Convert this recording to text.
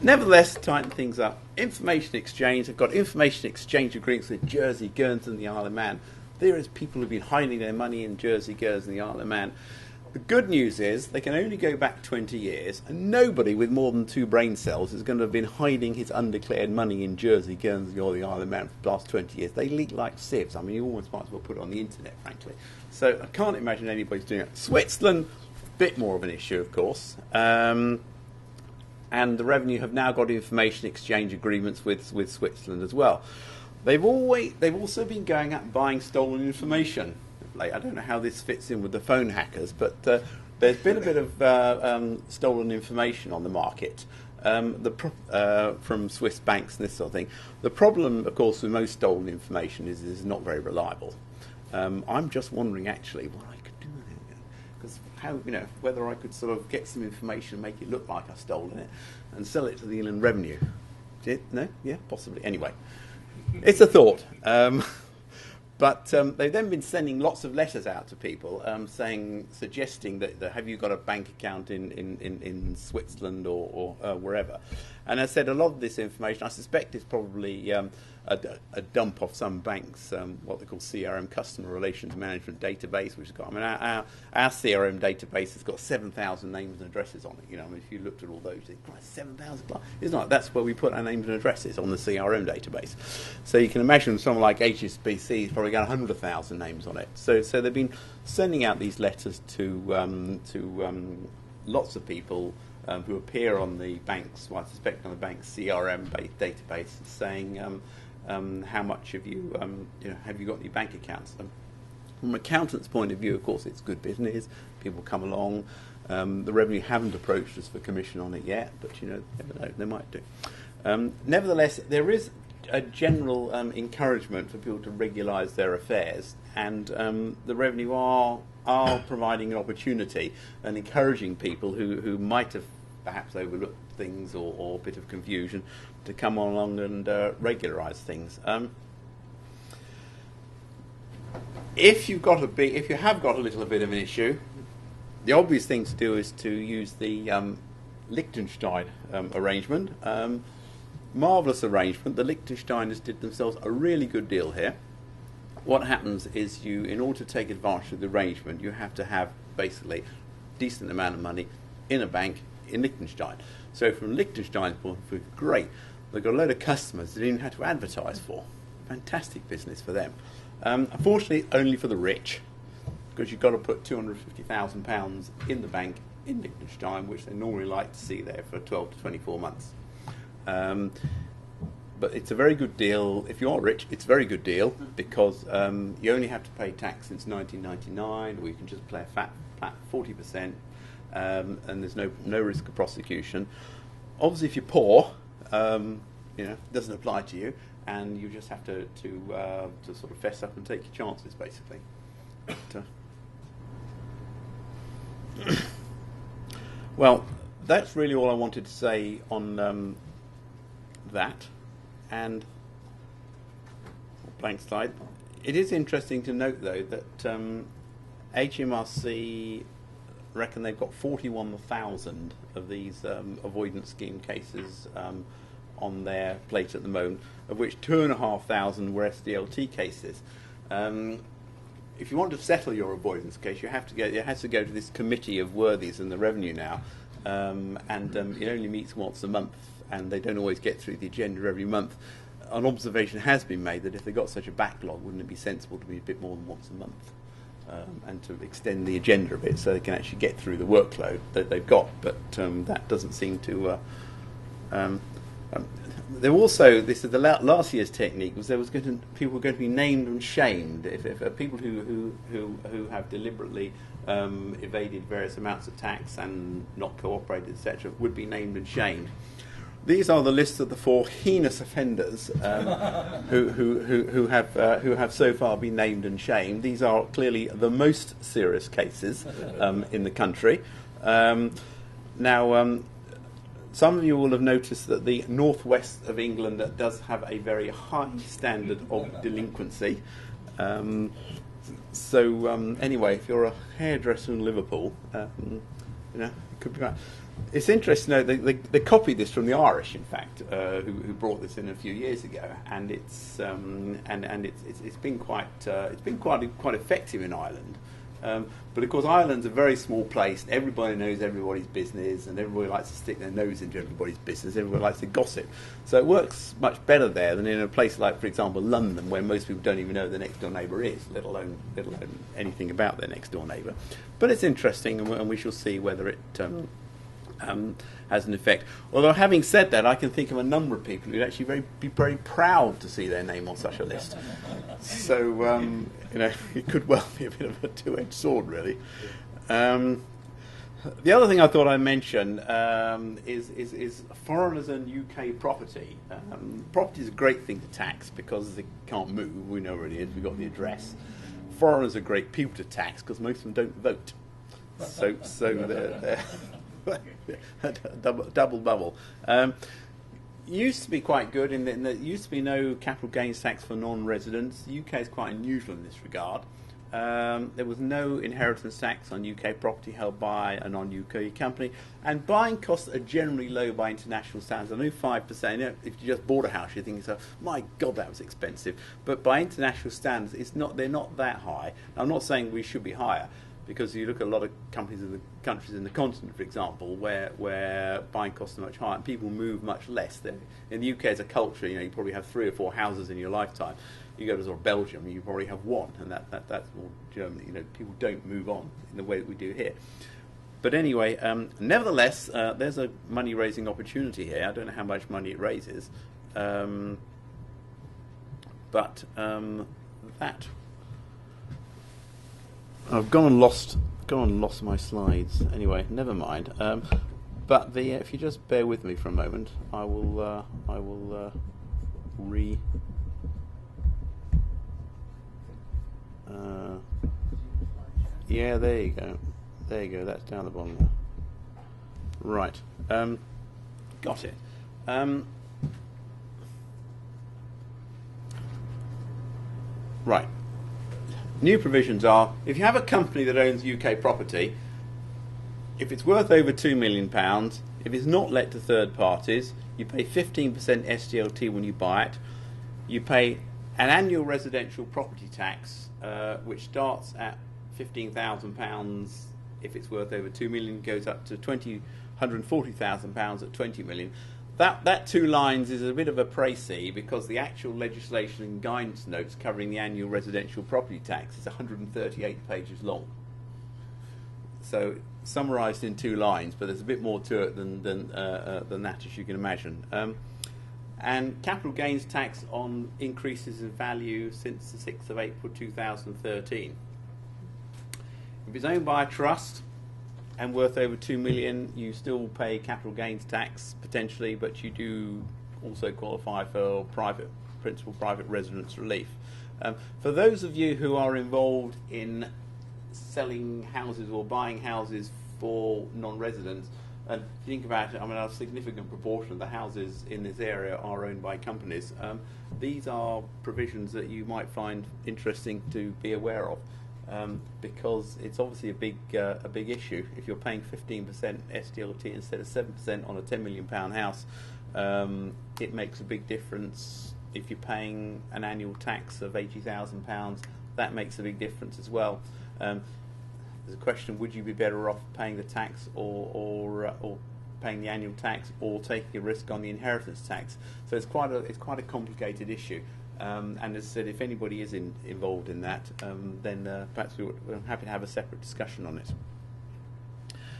Nevertheless, tighten things up. Information exchange. They've got information exchange agreements with Jersey, Guernsey, and the Isle of Man. There is people who've been hiding their money in Jersey, Guernsey, and the Isle of Man. The good news is they can only go back 20 years, and nobody with more than 2 brain cells is going to have been hiding his undeclared money in Jersey, Guernsey, or the Isle of Man for the last 20 years. They leak like sieves. I mean, you almost might as well put it on the internet, frankly. So I can't imagine anybody's doing it. Switzerland, a bit more of an issue, of course. And the revenue have now got information exchange agreements with Switzerland as well. They've also been going out and buying stolen information. Like, I don't know how this fits in with the phone hackers, but there's been a bit of stolen information on the market from Swiss banks and this sort of thing. The problem, of course, with most stolen information is it's not very reliable. I'm just wondering, actually, what I could do with it. Because whether I could sort of get some information and make it look like I've stolen it and sell it to the Inland Revenue. No? Yeah, possibly. Anyway, it's a thought. But they've then been sending lots of letters out to people suggesting that have you got a bank account in Switzerland or wherever. And I said a lot of this information, I suspect, is probably a dump off some banks, what they call CRM, Customer Relations Management Database, which has got, our CRM database has got 7,000 names and addresses on it. If you looked at all those, you think, 7,000 clients. It's not. That's where we put our names and addresses on the CRM database. So you can imagine someone like HSBC has probably got 100,000 names on it. So they've been sending out these letters to lots of people who appear on the bank's, I suspect on the bank's CRM database, saying how much have you got any bank accounts? From an accountant's point of view, of course, it's good business. People come along. The revenue haven't approached us for commission on it yet, but never know, they might do. Nevertheless, there is a general encouragement for people to regulise their affairs, and the revenue are providing an opportunity and encouraging people who might have perhaps overlooked things or a bit of confusion to come along and regularise things. If you have got a little bit of an issue, the obvious thing to do is to use the Liechtenstein arrangement. Marvellous arrangement. The Liechtensteiners did themselves a really good deal here. What happens is in order to take advantage of the arrangement, you have to have basically a decent amount of money in a bank in Liechtenstein. So from Liechtenstein's point of view, great. They've got a load of customers they didn't have to advertise for. Fantastic business for them. Unfortunately, only for the rich, because you've got to put £250,000 in the bank in Liechtenstein, which they normally like to see there for 12 to 24 months. But it's a very good deal. If you are rich, it's a very good deal because you only have to pay tax since 1999, or you can just pay a flat 40%, and there's no risk of prosecution. Obviously, if you're poor, it doesn't apply to you, and you just have to sort of fess up and take your chances, basically. But, well, that's really all I wanted to say on that. And blank slide. It is interesting to note, though, that HMRC reckon they've got 41,000 of these avoidance scheme cases on their plate at the moment, of which 2,500 were SDLT cases. If you want to settle your avoidance case, it has to go to this committee of worthies in the revenue now, and it only meets once a month, and they don't always get through the agenda every month. An observation has been made that if they've got such a backlog, wouldn't it be sensible to be a bit more than once a month, and to extend the agenda a bit so they can actually get through the workload that they've got? But that doesn't seem to... There also, this is the last year's technique, was people were going to be named and shamed if people who have deliberately evaded various amounts of tax and not cooperated, etc., would be named and shamed. These are the lists of the 4 heinous offenders who have so far been named and shamed. These are clearly the most serious cases in the country. Now, some of you will have noticed that the northwest of England does have a very high standard of delinquency. So anyway, if you're a hairdresser in Liverpool, it could be right. It's interesting to know they copied this from the Irish, in fact, who brought this in a few years ago, and it's been quite effective in Ireland. But of course, Ireland's a very small place. Everybody knows everybody's business, and everybody likes to stick their nose into everybody's business. Everybody likes to gossip, so it works much better there than in a place like, for example, London, where most people don't even know who their next door neighbour is, let alone anything about their next door neighbour. But it's interesting, and we shall see whether it has an effect. Although, having said that, I can think of a number of people who'd actually be very proud to see their name on such a list. So, it could well be a bit of a two-edged sword, really. The other thing I thought I'd mention is foreigners and UK property. Property is a great thing to tax because they can't move. We know where it is. We've got the address. Foreigners are great people to tax because most of them don't vote. So they're double bubble. Used to be quite good in that there used to be no capital gains tax for non-residents. The UK is quite unusual in this regard. There was no inheritance tax on UK property held by a non-UK company, and buying costs are generally low by international standards. I know 5%. If you just bought a house, you think, "My God, that was expensive." But by international standards, they're not that high. I'm not saying we should be higher, because you look at a lot of countries in the continent, for example, where buying costs are much higher and people move much less. In the UK, as a culture, you probably have 3 or 4 houses in your lifetime. You go to sort of Belgium, you probably have 1, and that's more Germany. People don't move on in the way that we do here. But anyway, nevertheless, there's a money-raising opportunity here. I don't know how much money it raises, but that. I've gone and lost my slides. Anyway, never mind. But if you just bear with me for a moment, I will yeah, there you go. That's down the bottom there. Right. Got it. Right. New provisions are, if you have a company that owns UK property, if it's worth over £2 million, if it's not let to third parties, you pay 15% SDLT when you buy it. You pay an annual residential property tax, which starts at £15,000 if it's worth over £2 million, goes up to £140,000 at £20 million. That 2 lines is a bit of a précis because the actual legislation and guidance notes covering the annual residential property tax is 138 pages long. So summarised in 2 lines, but there's a bit more to it than that, as you can imagine. And capital gains tax on increases in value since the 6th of April 2013. If it's owned by a trust and worth over 2 million, you still pay capital gains tax potentially, but you do also qualify for private residence relief. For those of you who are involved in selling houses or buying houses for non-residents, and think about it, a significant proportion of the houses in this area are owned by companies. These are provisions that you might find interesting to be aware of. Because it's obviously a big issue. If you're paying 15% SDLT instead of 7% on a £10 million house, it makes a big difference. If you're paying an annual tax of £80,000, that makes a big difference as well. There's a question: would you be better off paying the tax or paying the annual tax, or taking a risk on the inheritance tax? So it's quite a complicated issue. And as I said, if anybody is involved in that, then perhaps we're happy to have a separate discussion on it.